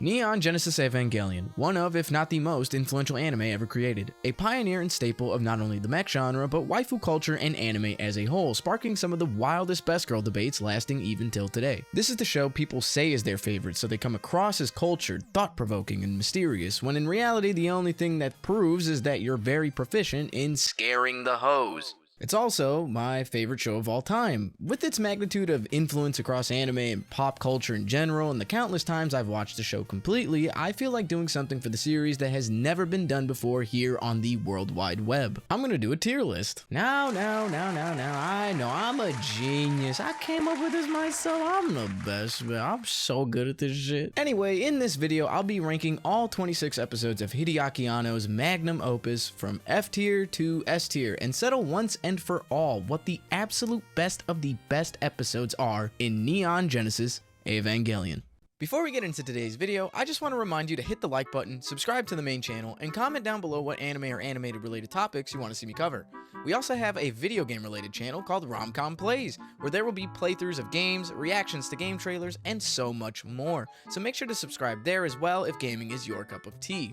Neon Genesis Evangelion, one of, if not the most, influential anime ever created. A pioneer and staple of not only the mech genre, but waifu culture and anime as a whole, sparking some of the wildest best girl debates lasting even till today. This is the show people say is their favorite, so they come across as cultured, thought-provoking, and mysterious, when in reality the only thing that proves is that you're very proficient in scaring the hoes. It's also my favorite show of all time. With its magnitude of influence across anime and pop culture in general, and the countless times I've watched the show completely, I feel like doing something for the series that has never been done before here on the World Wide Web. I'm gonna do a tier list. Now, I know I'm a genius. I came up with this myself. I'm the best, man. I'm so good at this shit. Anyway, in this video, I'll be ranking all 26 episodes of Hideaki Anno's magnum opus from F tier to S tier, and settle once and for all what the absolute best of the best episodes are in Neon Genesis Evangelion. Before we get into today's video, I just want to remind you to hit the like button, subscribe to the main channel, and comment down below what anime or animated related topics you want to see me cover. We also have a video game related channel called Romcom Plays, where there will be playthroughs of games, reactions to game trailers, and so much more. So make sure to subscribe there as well if gaming is your cup of tea.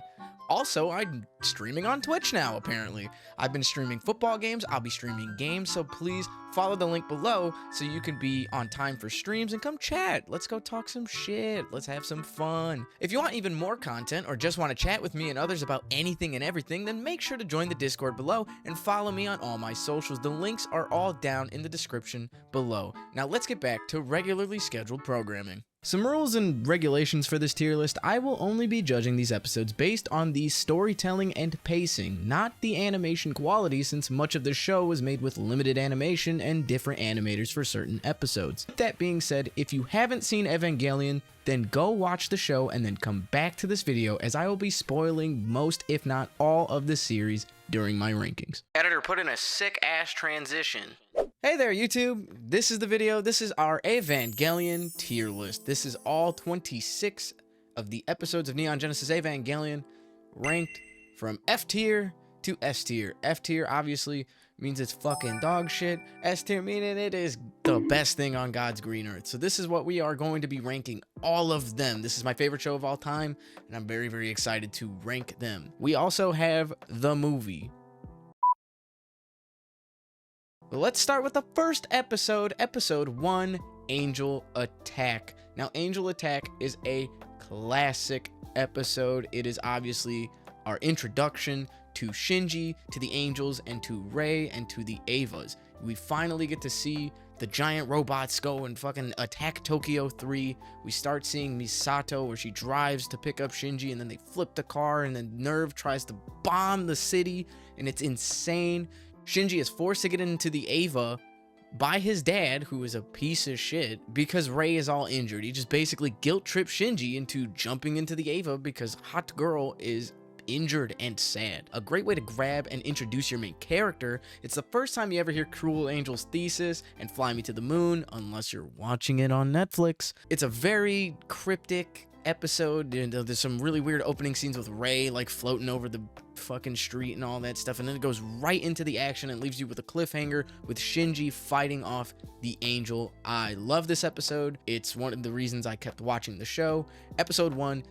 Also, I'm streaming on Twitch now, apparently. I've been streaming football games, I'll be streaming games, so please follow the link below so you can be on time for streams and come chat. Let's go talk some shit. Let's have some fun. If you want even more content or just want to chat with me and others about anything and everything, then make sure to join the Discord below and follow me on all my socials. The links are all down in the description below. Now let's get back to regularly scheduled programming. Some rules and regulations for this tier list. I will only be judging these episodes based on the storytelling and pacing, not the animation quality, since much of the show was made with limited animation and different animators for certain episodes. With that being said, if you haven't seen Evangelion, then go watch the show and then come back to this video, as I will be spoiling most, if not all, of the series during my rankings. Editor, put in a sick ass transition. Hey there, YouTube. This is the video. This is our Evangelion tier list. This is all 26 of the episodes of Neon Genesis Evangelion, ranked from F tier to S tier. F tier obviously means it's fucking dog shit. S tier meaning it is the best thing on God's green earth. So this is what we are going to be ranking, all of them. This is my favorite show of all time, and I'm very, very excited to rank them. We also have the movie. Let's start with the first episode, episode 1, Angel Attack. Now, Angel Attack is a classic episode. It is obviously our introduction to Shinji, to the Angels, and to Rei, and to the Evas. We finally get to see the giant robots go and fucking attack Tokyo 3. We start seeing Misato, where she drives to pick up Shinji, and then they flip the car, and then Nerve tries to bomb the city, and it's insane. Shinji is forced to get into the Eva by his dad, who is a piece of shit, because Rei is all injured. He just basically guilt trips Shinji into jumping into the Eva because Hot Girl is injured and sad. A great way to grab and introduce your main character. It's the first time you ever hear Cruel Angel's thesis and Fly Me to the Moon, unless you're watching it on Netflix. It's a very cryptic episode, and there's some really weird opening scenes with Rei like floating over the fucking street and all that stuff, and then it goes right into the action and leaves you with a cliffhanger with Shinji fighting off the Angel. I love this episode. It's one of the reasons I kept watching the show. Episode 1,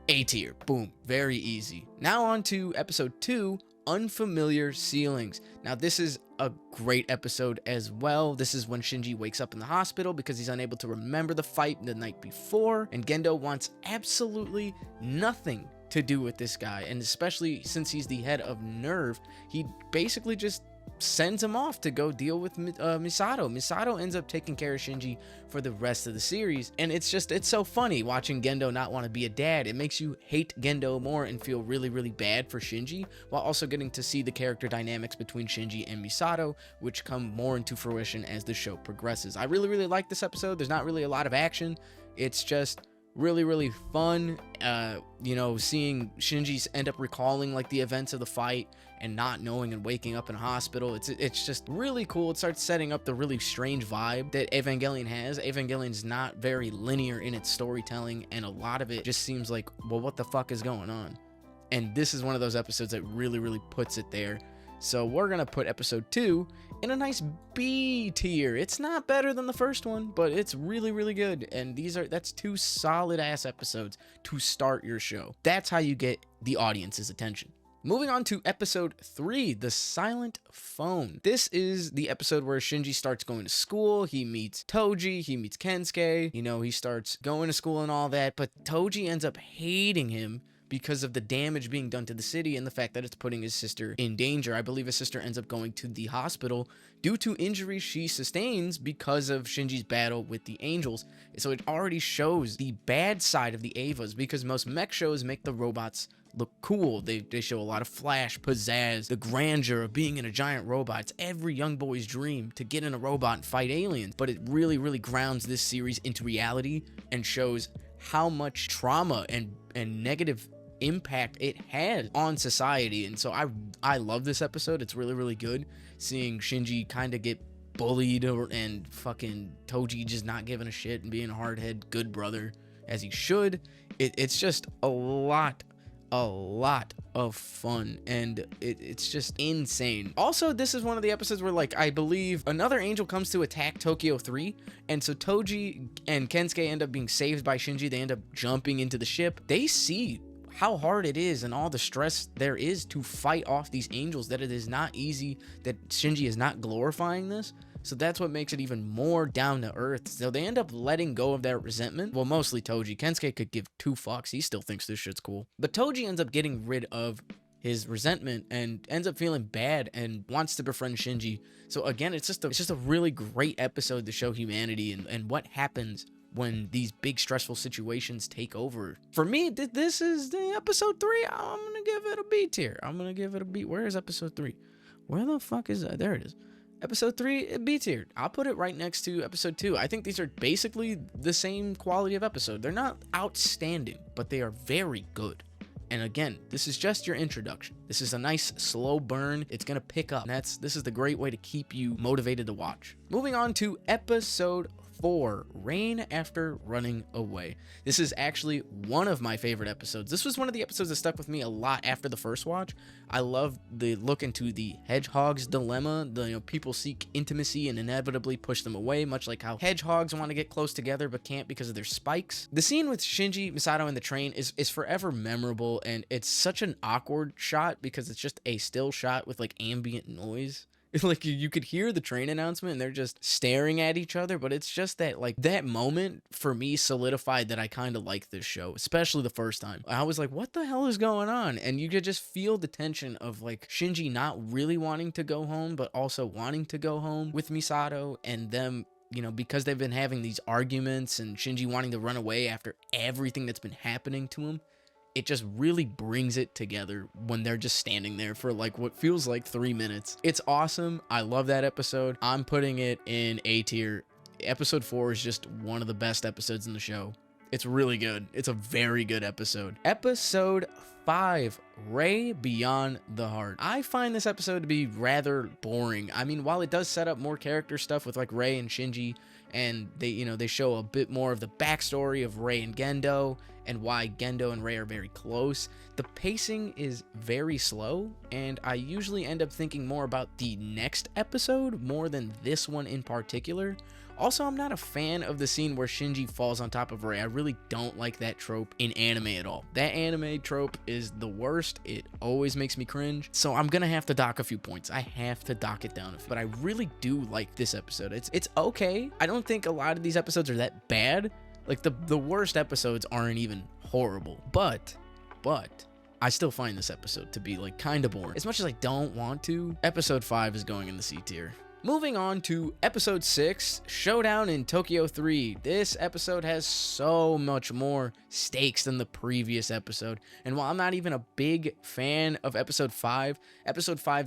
A tier. Boom, very easy. Now on to episode 2, Unfamiliar Ceilings. Now this is a great episode as well. This is when Shinji wakes up in the hospital because he's unable to remember the fight the night before, and Gendo wants absolutely nothing to do with this guy, and especially since he's the head of Nerve, he basically just sends him off to go deal with Misato. Misato ends up taking care of Shinji for the rest of the series, and it's so funny watching Gendo not want to be a dad. It makes you hate Gendo more and feel really, really bad for Shinji, while also getting to see the character dynamics between Shinji and Misato, which come more into fruition as the show progresses. I really, really like this episode. There's not really a lot of action. It's just really, really fun, you know, seeing Shinji end up recalling like the events of the fight and not knowing and waking up in a hospital. It's just really cool. It starts setting up the really strange vibe that Evangelion has. Evangelion's not very linear in its storytelling, and a lot of it just seems like, well, what the fuck is going on? And this is one of those episodes that really, really puts it there. So we're gonna put episode 2 in a nice B tier. It's not better than the first one, but it's really, really good. And that's 2 solid ass episodes to start your show. That's how you get the audience's attention. Moving on to episode 3, The Silent Phone. This is the episode where Shinji starts going to school. He meets Toji, he meets Kensuke. You know, he starts going to school and all that, but Toji ends up hating him because of the damage being done to the city and the fact that it's putting his sister in danger. I believe his sister ends up going to the hospital due to injuries she sustains because of Shinji's battle with the angels. So it already shows the bad side of the Evas, because most mech shows make the robots look cool. They show a lot of flash, pizzazz, the grandeur of being in a giant robot. It's every young boy's dream to get in a robot and fight aliens. But it really, really grounds this series into reality and shows how much trauma and negative impact it had on society. And so I love this episode. It's really, really good seeing Shinji kind of get bullied and fucking Toji just not giving a shit and being a hardhead good brother as he should. It's just a lot of fun, and it's just insane. Also, this is one of the episodes where, like, I believe another angel comes to attack Tokyo 3, and so Toji and Kensuke end up being saved by Shinji. They end up jumping into the ship. They see how hard it is and all the stress there is to fight off these angels, that it is not easy, that Shinji is not glorifying this. So that's what makes it even more down to earth. So they end up letting go of their resentment. Well, mostly Toji. Kensuke could give 2 fucks. He still thinks this shit's cool. But Toji ends up getting rid of his resentment and ends up feeling bad and wants to befriend Shinji. So again, it's just a really great episode to show humanity and what happens when these big stressful situations take over. For me, this is the episode 3. I'm gonna give it a B tier. I'm gonna give it a B. Where is episode 3? Where the fuck is that? There it is. Episode 3, B tier. I'll put it right next to episode 2. I think these are basically the same quality of episode. They're not outstanding, but they are very good. And again, this is just your introduction. This is a nice slow burn. It's gonna pick up. This is the great way to keep you motivated to watch. Moving on to episode 4, Rain After Running Away. This is actually one of my favorite episodes. This was one of the episodes that stuck with me a lot after the first watch. I love the look into the hedgehog's dilemma. People seek intimacy and inevitably push them away, much like how hedgehogs want to get close together but can't because of their spikes. The scene with Shinji, Misato, and the train is forever memorable, and it's such an awkward shot because it's just a still shot with like ambient noise. Like you could hear the train announcement and they're just staring at each other, but it's just that, like, that moment for me solidified that I kind of like this show, especially the first time. I was like, what the hell is going on? And you could just feel the tension of like Shinji not really wanting to go home, but also wanting to go home with Misato, and them, because they've been having these arguments and Shinji wanting to run away after everything that's been happening to him. It just really brings it together when they're just standing there for like what feels like 3 minutes. It's awesome. I love that episode. I'm putting it in A tier. Episode 4 is just one of the best episodes in the show. It's really good. It's a very good episode. Episode 5, Ray Beyond the Heart. I find this episode to be rather boring. I mean, while it does set up more character stuff with like Ray and Shinji, and they show a bit more of the backstory of Ray and Gendo and why Gendo and Ray are very close, the pacing is very slow, and I usually end up thinking more about the next episode more than this one in particular. Also, I'm not a fan of the scene where Shinji falls on top of Ray. I really don't like that trope in anime at all. That anime trope is the worst. It always makes me cringe. So I'm gonna have to dock a few points. I have to dock it down. But I really do like this episode. It's okay. I don't think a lot of these episodes are that bad. Like the worst episodes aren't even horrible. But I still find this episode to be like kind of boring. As much as I don't want to, episode 5 is going in the C tier. Moving on to episode 6, Showdown in Tokyo 3. This episode has so much more stakes than the previous episode. And while I'm not even a big fan of episode 5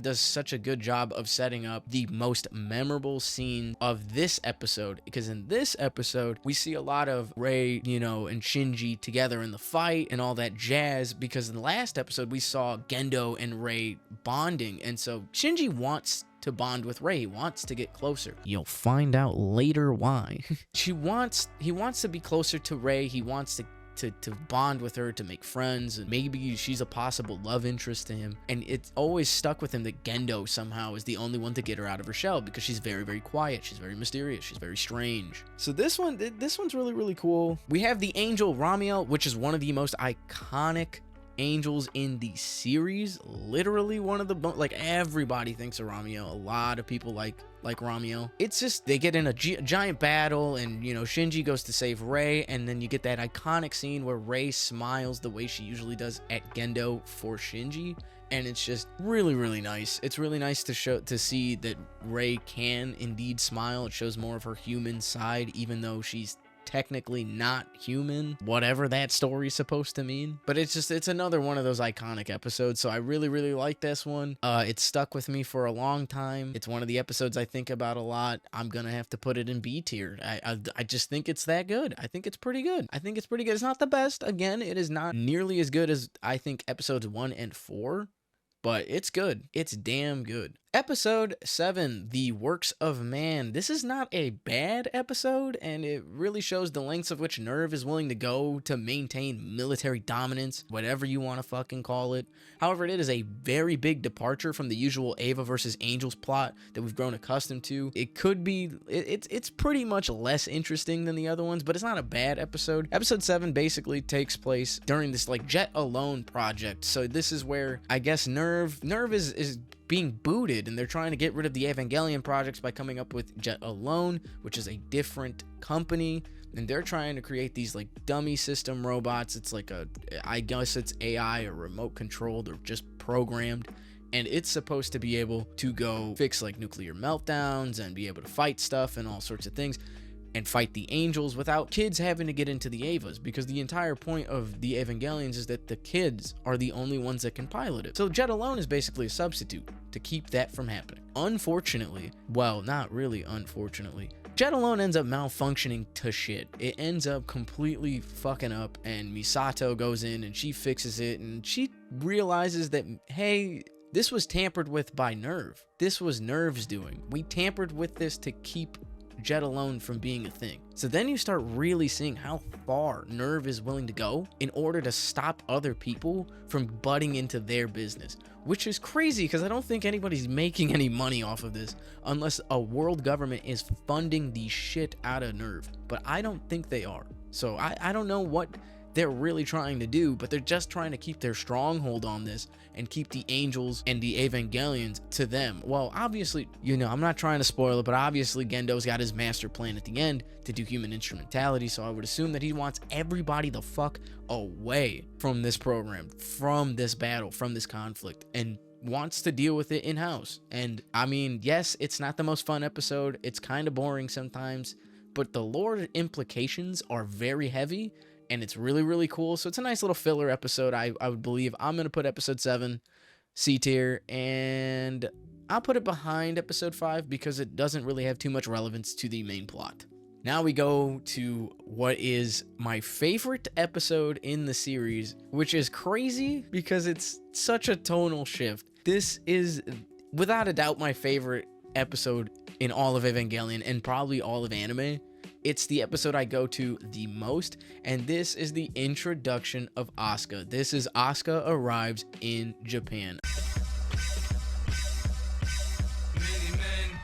does such a good job of setting up the most memorable scene of this episode. Because in this episode, we see a lot of Ray, and Shinji together in the fight and all that jazz. Because in the last episode, we saw Gendo and Ray bonding. And so Shinji wants to bond with Ray. He wants to get closer. You'll find out later why. He wants to be closer to Ray. He wants to bond with her, to make friends, and maybe she's a possible love interest to him. And it's always stuck with him that Gendo somehow is the only one to get her out of her shell, because she's very, very quiet, she's very mysterious, she's very strange. So this one's really, really cool. We have the angel Ramiel, which is one of the most iconic angels in the series. Literally one of the, like, everybody thinks of Ramiel. A lot of people like Ramiel. It's just, they get in a giant battle, and you know, Shinji goes to save Rei, and then you get that iconic scene where Rei smiles the way she usually does at Gendo for Shinji, and it's just really, really nice. It's really nice to see that Rei can indeed smile. It shows more of her human side, even though she's technically not human, whatever that story's supposed to mean. But it's another one of those iconic episodes, so I really, really like this one. It stuck with me for a long time. It's one of the episodes I think about a lot. I'm gonna have to put it in B tier. I just think it's that good. I think it's pretty good. It's not the best. Again, it is not nearly as good as I think episodes 1 and 4, but it's good. It's damn good. Episode 7, The Works of Man. This is not a bad episode, and it really shows the lengths of which Nerve is willing to go to maintain military dominance, whatever you want to fucking call it. However, it is a very big departure from the usual Eva versus Angels plot that we've grown accustomed to. It could be, it's pretty much less interesting than the other ones, but it's not a bad episode. Episode 7 basically takes place during this like Jet Alone project. So this is where I guess Nerve is being booted, and they're trying to get rid of the Evangelion projects by coming up with Jet Alone, which is a different company, and they're trying to create these like dummy system robots. It's like I guess it's AI or remote controlled or just programmed, and it's supposed to be able to go fix like nuclear meltdowns and be able to fight stuff and all sorts of things, and fight the angels without kids having to get into the Evas, because the entire point of the Evangelions is that the kids are the only ones that can pilot it. So Jet Alone is basically a substitute to keep that from happening. Unfortunately, well, not really unfortunately, Jet Alone ends up malfunctioning to shit. It ends up completely fucking up, and Misato goes in and she fixes it, and she realizes that, hey, this was tampered with by Nerve. This was Nerve's doing. We tampered with this to keep Jet Alone from being a thing. So then you start really seeing how far Nerve is willing to go in order to stop other people from butting into their business, which is crazy because I don't think anybody's making any money off of this unless a world government is funding the shit out of Nerve, but I don't think they are. So I don't know what they're really trying to do, but they're just trying to keep their stronghold on this and keep the angels and the Evangelions to them. Well, obviously, you know, I'm not trying to spoil it, but obviously Gendo's got his master plan at the end to do human instrumentality, so I would assume that he wants everybody the fuck away from this program, from this battle, from this conflict, and wants to deal with it in-house. And I mean, yes, it's not the most fun episode, it's kind of boring sometimes, but the lore implications are very heavy, and it's really, really cool. So it's a nice little filler episode, I would believe. I'm going to put episode 7 C tier, and I'll put it behind episode 5 because it doesn't really have too much relevance to the main plot. Now we go to what is my favorite episode in the series, which is crazy because it's such a tonal shift. This is, without a doubt, my favorite episode in all of Evangelion and probably all of anime. It's the episode I go to the most, and this is the introduction of Asuka. This is Asuka arrives in Japan. Many men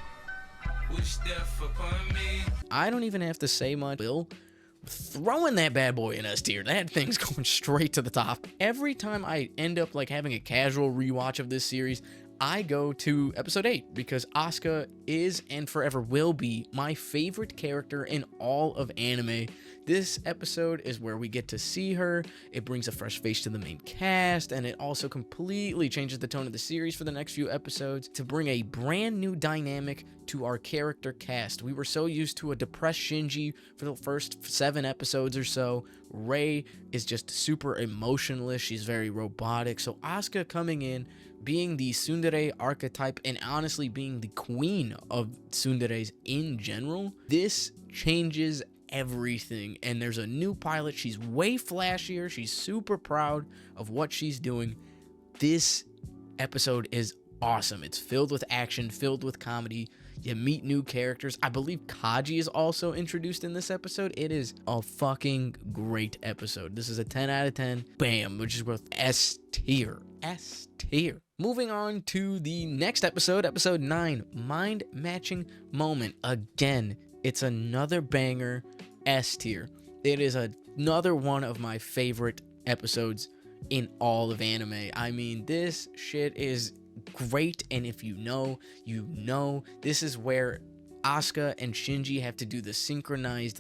wish death upon me. I don't even have to say much. Bill, throwing that bad boy in S tier. That thing's going straight to the top. Every time I end up like having a casual rewatch of this series, I go to episode 8 because Asuka is and forever will be my favorite character in all of anime. This episode is where we get to see her. It brings a fresh face to the main cast, and it also completely changes the tone of the series for the next few episodes to bring a brand new dynamic to our character cast. We were so used to a depressed Shinji for the first 7 episodes or so. Rei is just super emotionless. She's very robotic. So Asuka coming in, being the tsundere archetype, and honestly being the queen of tsunderes in general, this changes everything. And there's a new pilot. She's way flashier. She's super proud of what she's doing. This episode is awesome. It's filled with action, filled with comedy. You meet new characters. I believe Kaji is also introduced in this episode. It is a fucking great episode. This is a 10 out of 10. Bam, which is worth S tier. S tier. Moving on to the next episode, episode 9, Mind Matching Moment. Again, it's another banger, S tier. It is another one of my favorite episodes in all of anime. I mean, this shit is great, and if you know, you know. This is where Asuka and Shinji have to do the synchronized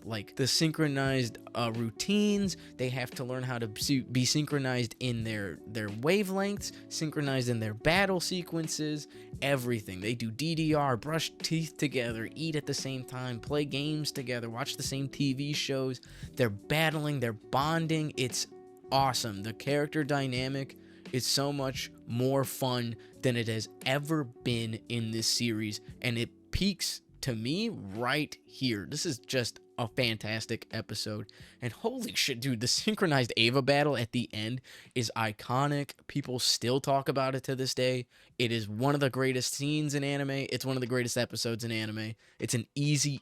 routines. They have to learn how to be synchronized in their wavelengths, synchronized in their battle sequences, everything. They do DDR, brush teeth together, eat at the same time, play games together, watch the same TV shows. They're battling, they're bonding. It's awesome. The character dynamic is so much more fun than it has ever been in this series, and it peaks to me right here. This is just a fantastic episode, and holy shit, dude, the synchronized Ava battle at the end is iconic. People still talk about it to this day. It is one of the greatest scenes in anime. It's one of the greatest episodes in anime. It's an easy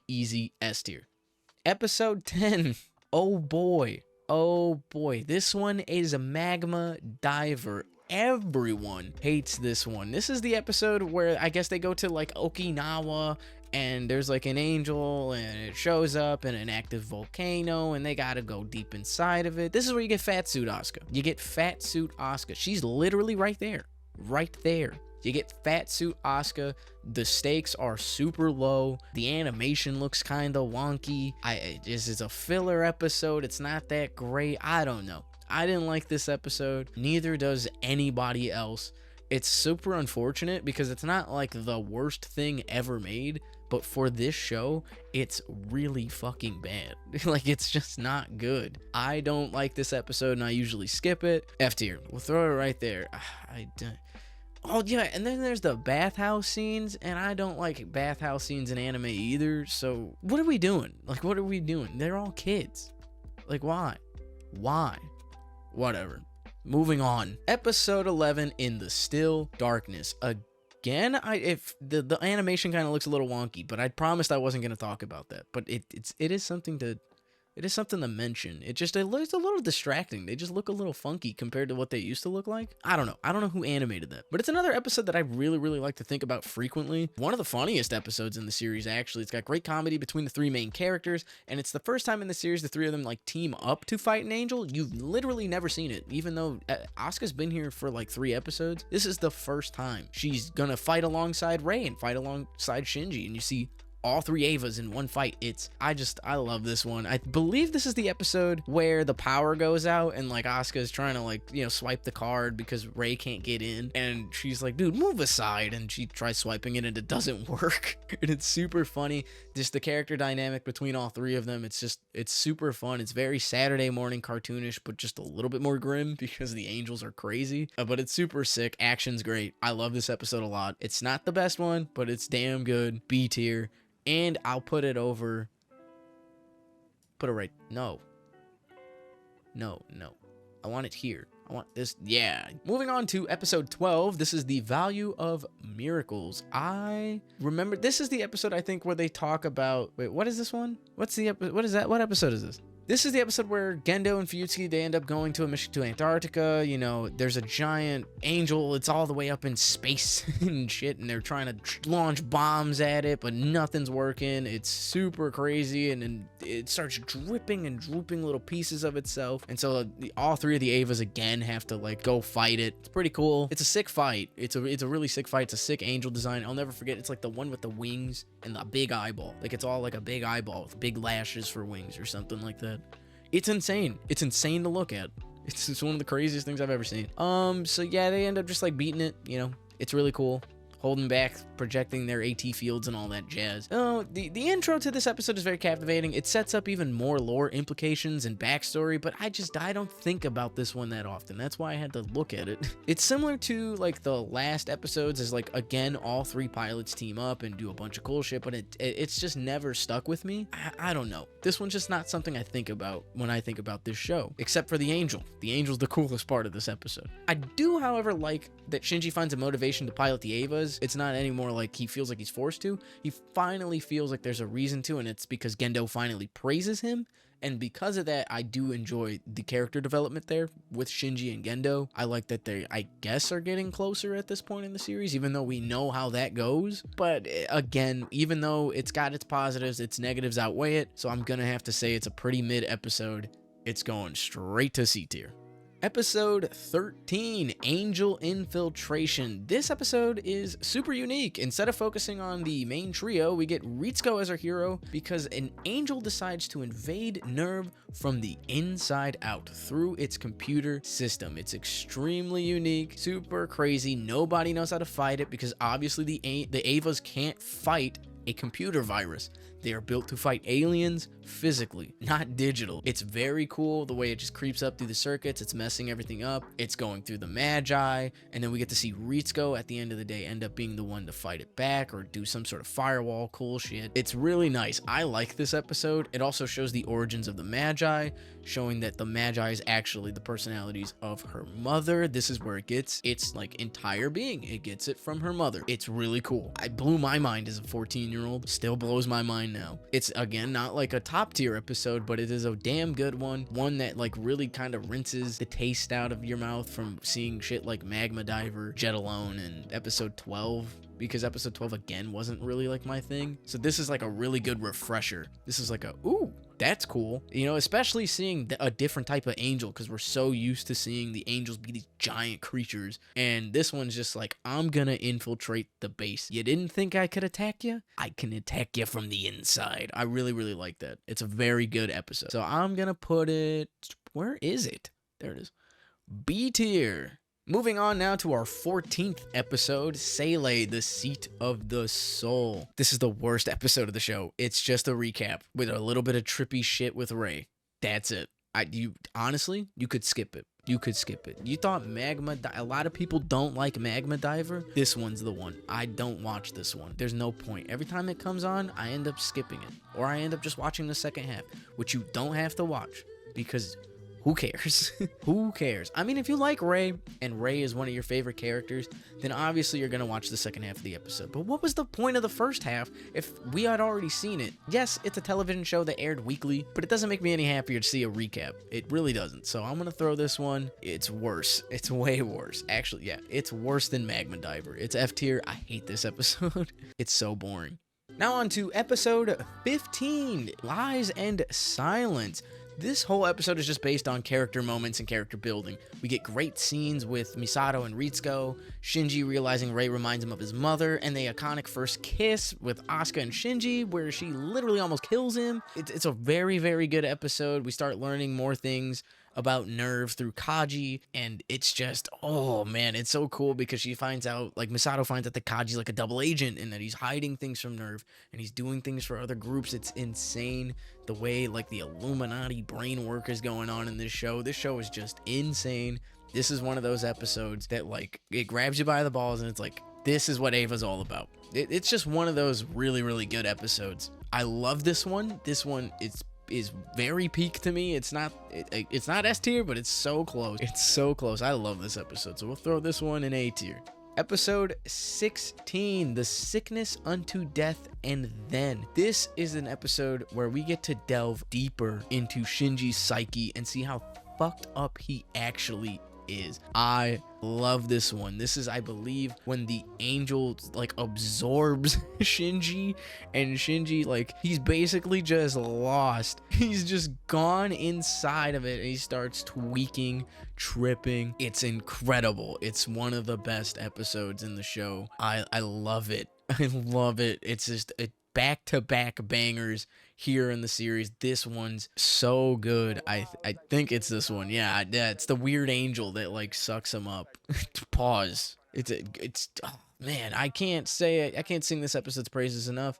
S tier. Episode 10. Oh boy, this one is a magma diver. Everyone hates this one. This is the episode where I guess they go to like Okinawa, and there's like an angel, and it shows up in an active volcano, and they gotta go deep inside of it. This is where you get Fat Suit Asuka. You get Fat Suit Asuka. She's literally right there. Right there. You get Fat Suit Asuka. The stakes are super low. The animation looks kind of wonky. This is a filler episode. It's not that great. I don't know. I didn't like this episode. Neither does anybody else. It's super unfortunate because it's not like the worst thing ever made, but for this show, it's really fucking bad. Like, it's just not good. I don't like this episode, and I usually skip it. F tier. We'll throw it right there. Oh, yeah, and then there's the bathhouse scenes, and I don't like bathhouse scenes in anime either, so what are we doing? Like, what are we doing? They're all kids. Like, why? Whatever. Moving on. Episode 11, In the Still Darkness. Again, if the animation kind of looks a little wonky, but I promised I wasn't going to talk about that. But it is something to mention. It looks a little distracting. They just look a little funky compared to what they used to look like. I don't know who animated that, but it's another episode that I really like to think about frequently. One of the funniest episodes in the series, actually. It's got great comedy between the three main characters, and it's the first time in the series the three of them like team up to fight an angel. You've literally never seen it, even though Asuka's been here for like 3 episodes. This is the first time she's gonna fight alongside Rei and fight alongside Shinji, and you see all 3 Avas in one fight. I love this one. I believe this is the episode where the power goes out and like Asuka's trying to like, swipe the card because Rei can't get in, and she's like, dude, move aside, and she tries swiping it and it doesn't work. And it's super funny. Just the character dynamic between all 3 of them. It's super fun. It's very Saturday morning cartoonish, but just a little bit more grim because the angels are crazy. But it's super sick. Action's great. I love this episode a lot. It's not the best one, but it's damn good. B tier. And I'll put it over. No. I want it here. I want this. Yeah. Moving on to episode 12. This is the value of miracles. I remember this is the episode I think where they talk about. Wait, what is this one? What is that? What episode is this? This is the episode where Gendo and Fuyutsuki, they end up going to a mission to Antarctica. There's a giant angel. It's all the way up in space and shit, and they're trying to launch bombs at it, but nothing's working. It's super crazy, and then it starts dripping and drooping little pieces of itself. And so all 3 of the Avas again have to like go fight it. It's pretty cool. It's a sick fight. It's a really sick fight. It's a sick angel design. I'll never forget. It's like the one with the wings and the big eyeball. Like, it's all like a big eyeball with big lashes for wings or something like that. It's insane. It's insane to look at. It's one of the craziest things I've ever seen. So yeah, they end up just like beating it. It's really cool. Holding back, projecting their AT fields and all that jazz. Oh, the intro to this episode is very captivating. It sets up even more lore implications and backstory, but I don't think about this one that often. That's why I had to look at it. It's similar to like the last episodes, as like, again, all 3 pilots team up and do a bunch of cool shit, but it's just never stuck with me. I don't know. This one's just not something I think about when I think about this show, except for the angel. The angel's the coolest part of this episode. I do, however, like that Shinji finds a motivation to pilot the Avas, because it's not anymore like he feels like he's forced to. He finally feels like there's a reason to, and it's because Gendo finally praises him. And because of that, I do enjoy the character development there with Shinji and Gendo. I like that they, I guess, are getting closer at this point in the series, even though we know how that goes. But again, even though it's got its positives, its negatives outweigh it. So I'm gonna have to say it's a pretty mid episode. It's going straight to C tier. Episode 13, Angel Infiltration. This episode is super unique. Instead of focusing on the main trio, we get Ritsuko as our hero because an angel decides to invade NERV from the inside out through its computer system. It's extremely unique, super crazy. Nobody knows how to fight it because obviously the Avas can't fight a computer virus. They are built to fight aliens physically, not digital. It's very cool the way it just creeps up through the circuits. It's messing everything up. It's going through the Magi, and then we get to see Ritsuko at the end of the day end up being the one to fight it back or do some sort of firewall cool shit. It's really nice. I like this episode. It also shows the origins of the Magi, showing that the Magi is actually the personalities of her mother. This is where it gets its like entire being. It gets it from her mother. It's really cool. I blew my mind as a 14-year-old. Still blows my mind now. It's again not like a top tier episode, but it is a damn good one that like really kind of rinses the taste out of your mouth from seeing shit like Magma Diver, Jet Alone, and episode 12, because episode 12 again wasn't really like my thing. So this is like a really good refresher. This is like a ooh, that's cool, you know, especially seeing a different type of angel, because we're so used to seeing the angels be these giant creatures, and this one's just like, I'm gonna infiltrate the base. You didn't think I could attack you? I can attack you from the inside. I really like that. It's a very good episode. So I'm gonna put it, where is it? There it is. B tier. Moving on now to our 14th episode, Seele, the Seat of the Soul. This is the worst episode of the show. It's just a recap with a little bit of trippy shit with Ray. That's it. Honestly, you could skip it. You could skip it. You thought a lot of people don't like Magma Diver. This one's the one. I don't watch this one. There's no point. Every time it comes on, I end up skipping it. Or I end up just watching the second half, which you don't have to watch because who cares? Who cares? I mean, if you like Ray, and Ray is one of your favorite characters, then obviously you're going to watch the second half of the episode. But what was the point of the first half if we had already seen it? Yes, it's a television show that aired weekly, but it doesn't make me any happier to see a recap. It really doesn't. So I'm going to throw this one. It's worse. It's way worse. Actually, yeah, it's worse than Magma Diver. It's F tier. I hate this episode. It's so boring. Now on to episode 15, Lies and Silence. This whole episode is just based on character moments and character building. We get great scenes with Misato and Ritsuko, Shinji realizing Rei reminds him of his mother, and the iconic first kiss with Asuka and Shinji, where she literally almost kills him. It's a very good episode. We start learning more things about NERV through Kaji, and it's just, oh man, it's so cool because she finds out, like Misato finds out that Kaji's like a double agent and that he's hiding things from NERV and he's doing things for other groups. It's insane the way like the Illuminati brain work is going on in this show. This show is just insane. This is one of those episodes that like it grabs you by the balls and it's like, this is what Ava's all about. It's just one of those really good episodes. I love this one. This one is very peak to me. It's not S tier, but it's so close. It's so close. I love this episode, so we'll throw this one in A tier. Episode 16, The Sickness Unto Death and Then. This is an episode where we get to delve deeper into Shinji's psyche and see how fucked up he actually is. I love this one. This is, I believe, when the angel like absorbs Shinji, and Shinji, like, he's basically just lost. He's just gone inside of it and he starts tweaking, tripping. It's incredible. It's one of the best episodes in the show. I love it. I love it. It's just back-to-back bangers here in the series. This one's so good. I think it's this one. Yeah, it's the weird angel that like sucks him up. Pause. It's oh, man, I can't say it. I can't sing this episode's praises enough.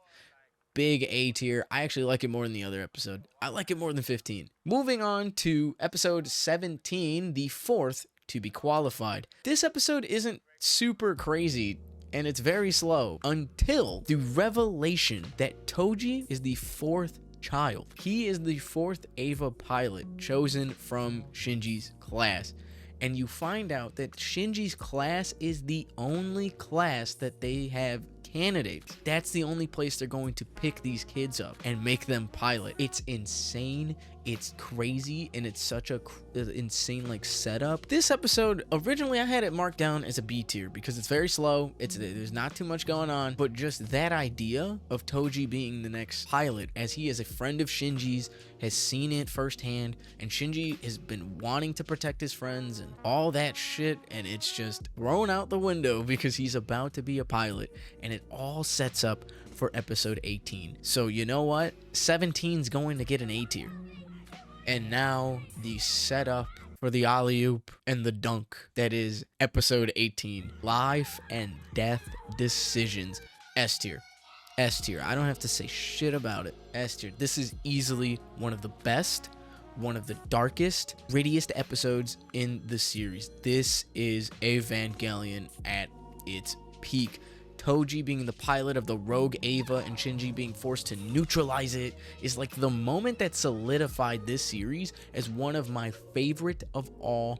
Big A tier. I actually like it more than the other episode. I like it more than 15. Moving on to episode 17, the fourth to be qualified. This episode isn't super crazy, and it's very slow until the revelation that Toji is the fourth child. He is the fourth Ava pilot chosen from Shinji's class. and you find out that Shinji's class is the only class that they have candidates. That's the only place they're going to pick these kids up and make them pilot. It's insane, it's crazy, and it's such a insane like setup. This episode, originally I had it marked down as a B tier because it's very slow, there's not too much going on, but just that idea of Toji being the next pilot, as he is a friend of Shinji's, has seen it firsthand, and Shinji has been wanting to protect his friends and all that shit, and it's just thrown out the window because he's about to be a pilot, and it all sets up for episode 18. So you know what? 17's going to get an A tier. And now the setup for the alley-oop and the dunk that is episode 18. Life and death decisions. S tier. S tier. I don't have to say shit about it. S tier. This is easily one of the best, one of the darkest, grittiest episodes in the series. This is Evangelion at its peak. Toji being the pilot of the rogue Eva and Shinji being forced to neutralize it is like the moment that solidified this series as one of my favorite of all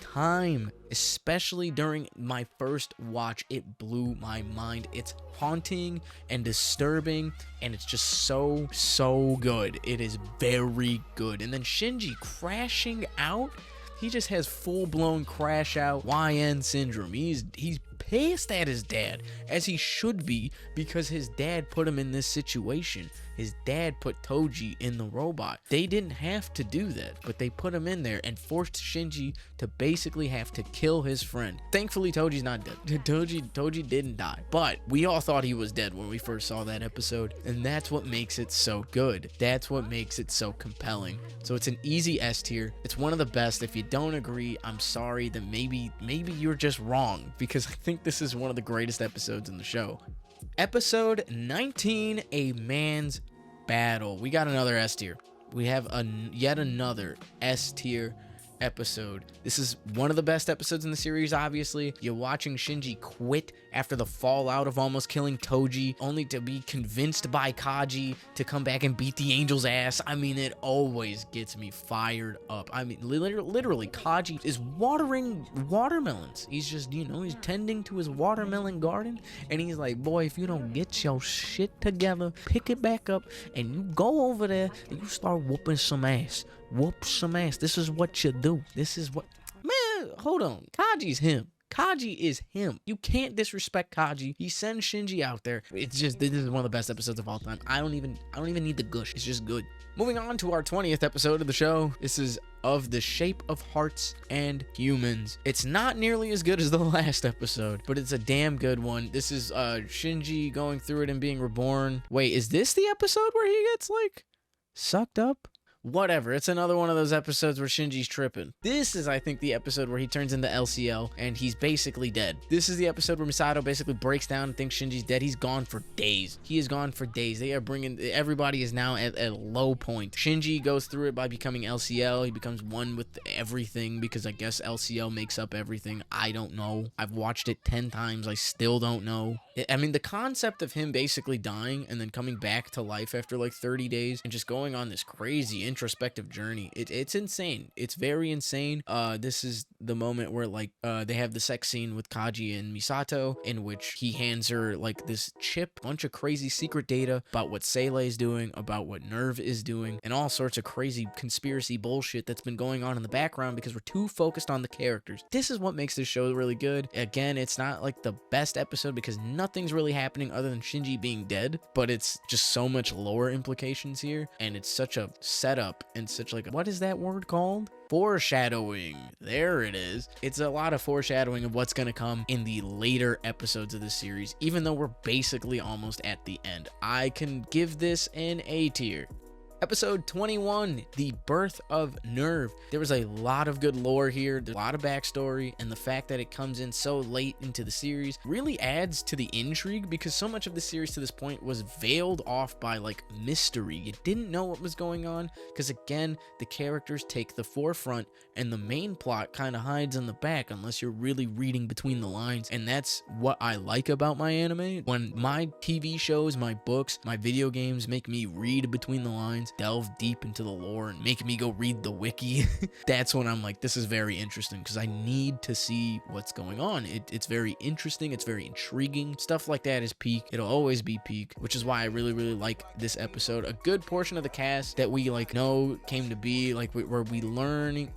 time. Especially during my first watch, it blew my mind. It's haunting and disturbing, and it's just so good. It is very good. And then Shinji crashing out, he just has full-blown crash out YN syndrome. He's pissed at his dad, as he should be, because his dad put him in this situation. His dad put Toji in the robot. They didn't have to do that, but they put him in there and forced Shinji to basically have to kill his friend. Thankfully, Toji's not dead. Toji didn't die, but we all thought he was dead when we first saw that episode, and that's what makes it so good. That's what makes it so compelling. So it's an easy S tier. It's one of the best. If you don't agree, I'm sorry. Then maybe you're just wrong, because I think this is one of the greatest episodes in the show. Episode 19, A Man's Battle. We got another S tier. We have yet another S tier episode. This is one of the best episodes in the series, obviously. You're watching Shinji quit after the fallout of almost killing Toji, only to be convinced by Kaji to come back and beat the angel's ass. I mean, it always gets me fired up. I mean, literally, Kaji is watering watermelons. He's just, he's tending to his watermelon garden, and he's like, boy, if you don't get your shit together, pick it back up, and you go over there, and you start whooping some ass. Whoop some ass. This is what you do. This is what... Man, hold on. Kaji's him. Kaji is him. You can't disrespect Kaji. He sends Shinji out there. It's just, this is one of the best episodes of all time. I don't even need the gush. It's just good. Moving on to our 20th episode of the show. This is Of the Shape of Hearts and Humans. It's not nearly as good as the last episode, but it's a damn good one. This is Shinji going through it and being reborn. Wait, is this the episode where he gets, like, sucked up? Whatever, it's another one of those episodes where Shinji's tripping. This is, I think, the episode where he turns into LCL and he's basically dead. This is the episode where Misato basically breaks down and thinks Shinji's dead. He's gone for days. He is gone for days. They are bringing, everybody is now at a low point. Shinji goes through it by becoming LCL. He becomes one with everything because I guess LCL makes up everything. I don't know. I've watched it 10 times. I still don't know. I mean, the concept of him basically dying and then coming back to life after like 30 days and just going on this crazy introspective journey, it's insane. It's very insane. This is the moment where like they have the sex scene with Kaji and Misato, in which he hands her like this chip, bunch of crazy secret data about what Seele is doing, about what Nerve is doing, and all sorts of crazy conspiracy bullshit that's been going on in the background because we're too focused on the characters. This is what makes this show really good. Again, it's not like the best episode because nothing's really happening other than Shinji being dead, but it's just so much lore implications here, and it's such a setup and such like, what is that word called? Foreshadowing. There it is. It's a lot of foreshadowing of what's going to come in the later episodes of the series, even though we're basically almost at the end. I can give this an A tier. Episode 21, The Birth of Nerve. There was a lot of good lore here, there's a lot of backstory, and the fact that it comes in so late into the series really adds to the intrigue because so much of the series to this point was veiled off by like mystery. You didn't know what was going on because again, the characters take the forefront and the main plot kind of hides in the back unless you're really reading between the lines, and that's what I like about my anime. When my TV shows, my books, my video games make me read between the lines, delve deep into the lore and make me go read the wiki, that's when I'm like, this is very interesting, because I need to see what's going on. It's very interesting. It's very intriguing. Stuff like that is peak. It'll always be peak, which is why I really, really like this episode. A good portion of the cast that we like know came to be, like where we learn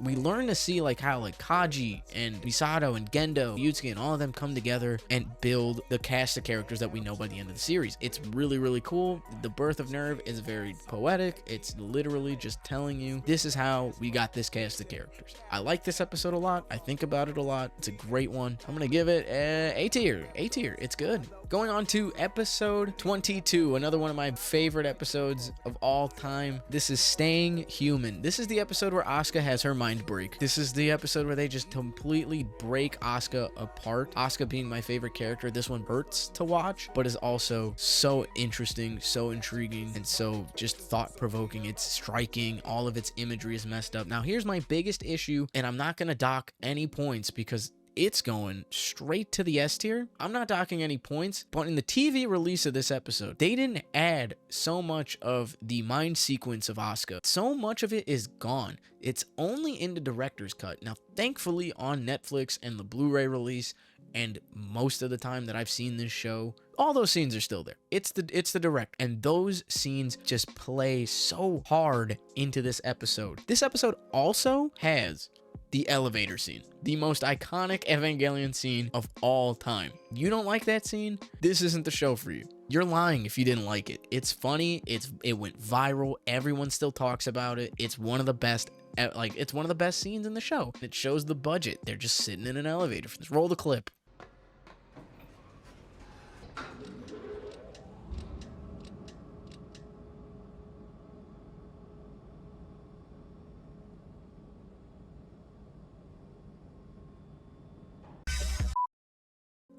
to see like how like Kaji and Misato and Gendo, Yusuke, and all of them come together and build the cast of characters that we know by the end of the series. It's really, really cool. The birth of Nerve is very poetic. It's literally just telling you this is how we got this cast of characters. I like this episode a lot. I think about it a lot. It's a great one. I'm gonna give it A tier. A tier. It's good. Going on to episode 22, another one of my favorite episodes of all time. This is Staying Human. This is the episode where Asuka has her mind break. This is the episode where they just completely break Asuka apart. Asuka being my favorite character. This one hurts to watch, but is also so interesting, so intriguing, and so just thought-provoking. It's striking. All of its imagery is messed up. Now, here's my biggest issue, and I'm not going to dock any points because it's going straight to the S tier. I'm not docking any points, but in the TV release of this episode, they didn't add so much of the mind sequence of Asuka. So much of it is gone. It's only in the director's cut. Now, thankfully on Netflix and the Blu-ray release, and most of the time that I've seen this show, all those scenes are still there. It's the direct, and those scenes just play so hard into this episode. This episode also has the elevator scene, the most iconic Evangelion scene of all time. You don't like that scene? This isn't the show for you. You're lying if you didn't like it. It's funny. It went viral. Everyone still talks about it. It's one of the best. It's one of the best scenes in the show. It shows the budget. They're just sitting in an elevator. Let's roll the clip.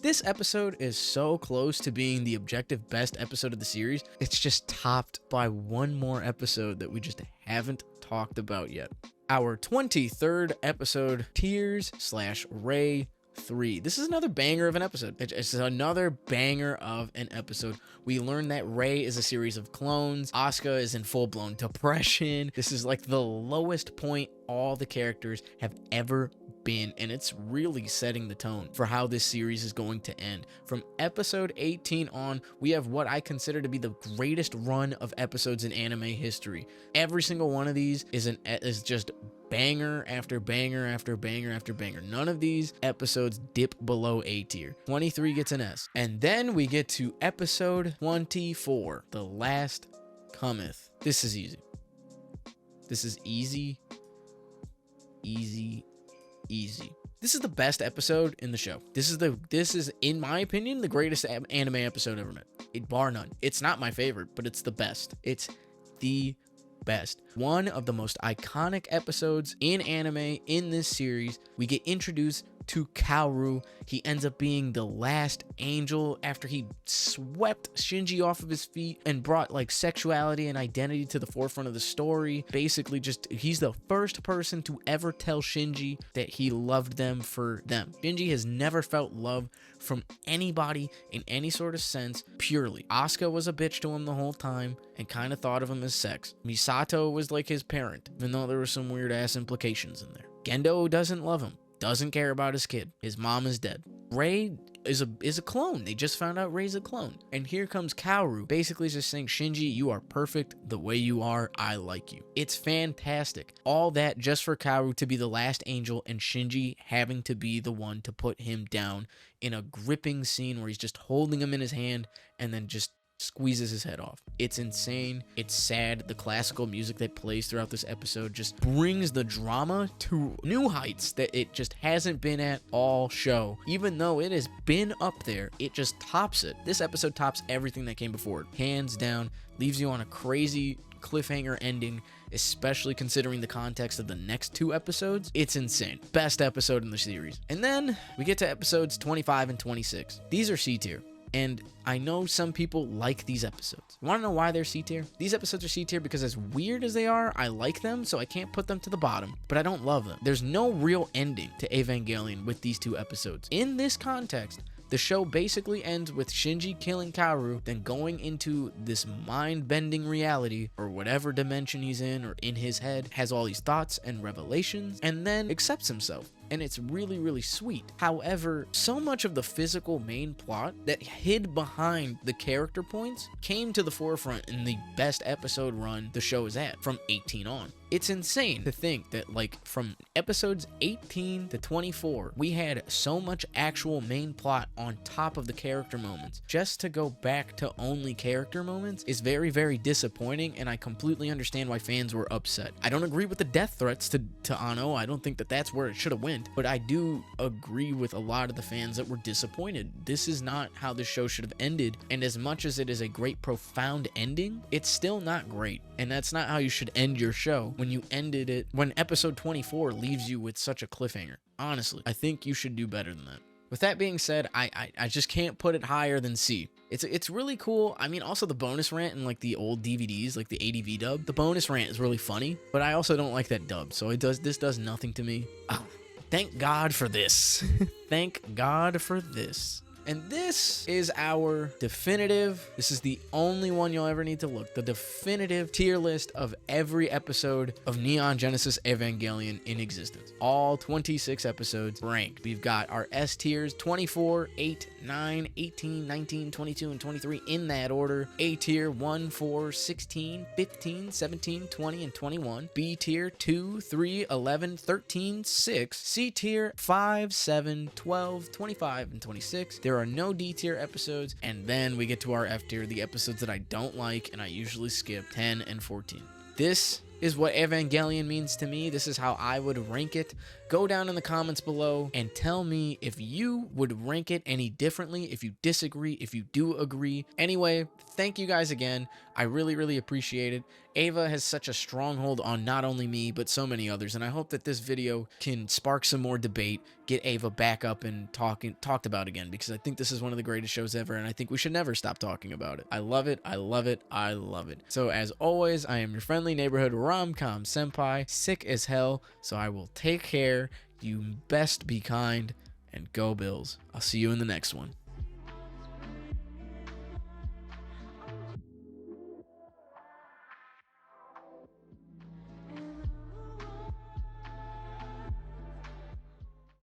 This episode is so close to being the objective best episode of the series. It's just topped by one more episode that we just haven't talked about yet. Our 23rd episode, Tears/Ray 3. This is another banger of an episode. It's another banger of an episode. We learn that Ray is a series of clones. Asuka is in full-blown depression. This is like the lowest point all the characters have ever been, and it's really setting the tone for how this series is going to end. From episode 18 on, we have what I consider to be the greatest run of episodes in anime history. Every single one of these is just banger after banger after banger after banger. None of these episodes dip below A tier. 23 gets an S. And then we get to episode 24, The Last Cometh. This is easy. This is easy. This is the best episode in the show. This is in my opinion the greatest anime episode ever made. Bar none. It's not my favorite, but it's the best. It's the best. One of the most iconic episodes in anime in this series. We get introduced to Kaoru. He ends up being the last angel after he swept Shinji off of his feet and brought like sexuality and identity to the forefront of the story. Basically, just he's the first person to ever tell Shinji that he loved them for them. Shinji has never felt love from anybody in any sort of sense purely. Asuka was a bitch to him the whole time and kind of thought of him as sex. Misato was like his parent, even though there were some weird ass implications in there. Gendo doesn't love him. Doesn't care about his kid. His mom is dead. Ray is a clone. They just found out Ray's a clone. And here comes Kaoru, basically just saying, Shinji, you are perfect the way you are. I like you. It's fantastic. All that just for Kaoru to be the last angel and Shinji having to be the one to put him down in a gripping scene where he's just holding him in his hand and then just squeezes his head off. It's insane. It's sad. The classical music that plays throughout this episode just brings the drama to new heights that it just hasn't been at all show. Even though it has been up there, it just tops it. This episode tops everything that came before it. Hands down, leaves you on a crazy cliffhanger ending, especially considering the context of the next two episodes. It's insane. Best episode in the series. And then we get to episodes 25 and 26. These are C tier. And I know some people like these episodes. You want to know why they're C tier? These episodes are C tier because as weird as they are, I like them, so I can't put them to the bottom, but I don't love them. There's no real ending to Evangelion with these two episodes. In this context, The show basically ends with Shinji killing Kaoru, then going into this mind-bending reality, or whatever dimension he's in or in his head, has all these thoughts and revelations, and then accepts himself. And it's really, really sweet. However, so much of the physical main plot that hid behind the character points came to the forefront in the best episode run the show is at, from 18 on. It's insane to think that, like, from episodes 18 to 24, we had so much actual main plot on top of the character moments. Just to go back to only character moments is very, very disappointing, and I completely understand why fans were upset. I don't agree with the death threats to Anno. I don't think that that's where it should have went, but I do agree with a lot of the fans that were disappointed. This is not how the show should have ended, and as much as it is a great, profound ending, it's still not great, and that's not how you should end your show. When you ended it, when episode 24 leaves you with such a cliffhanger. Honestly, I think you should do better than that. With that being said, I just can't put it higher than C. It's really cool. I mean, also the bonus rant in like the old DVDs, like the ADV dub, the bonus rant is really funny, but I also don't like that dub, so this does nothing to me. Thank God for this. Thank God for this. And this is our definitive, this is the only one you'll ever need to look, the definitive tier list of every episode of Neon Genesis Evangelion in existence. All 26 episodes ranked. We've got our S tiers, 24, 8, 9, 18, 19, 22, and 23 in that order. A tier, 1, 4, 16, 15, 17, 20, and 21. B tier, 2, 3, 11, 13, 6. C tier, 5, 7, 12, 25, and 26. There are no D tier episodes, and then we get to our F tier, the episodes that I don't like and I usually skip, 10 and 14. This is what Evangelion means to me. This is how I would rank it. Go down in the comments below and tell me if you would rank it any differently, if you disagree, if you do agree. Anyway, thank you guys again. I really, really appreciate it. Ava has such a stronghold on not only me, but so many others, and I hope that this video can spark some more debate, get Ava back up and talked about again, because I think this is one of the greatest shows ever, and I think we should never stop talking about it. I love it, I love it, I love it. So as always, I am your friendly neighborhood rom-com senpai, sick as hell, so I will take care. You best be kind, and go Bills. I'll see you in the next one.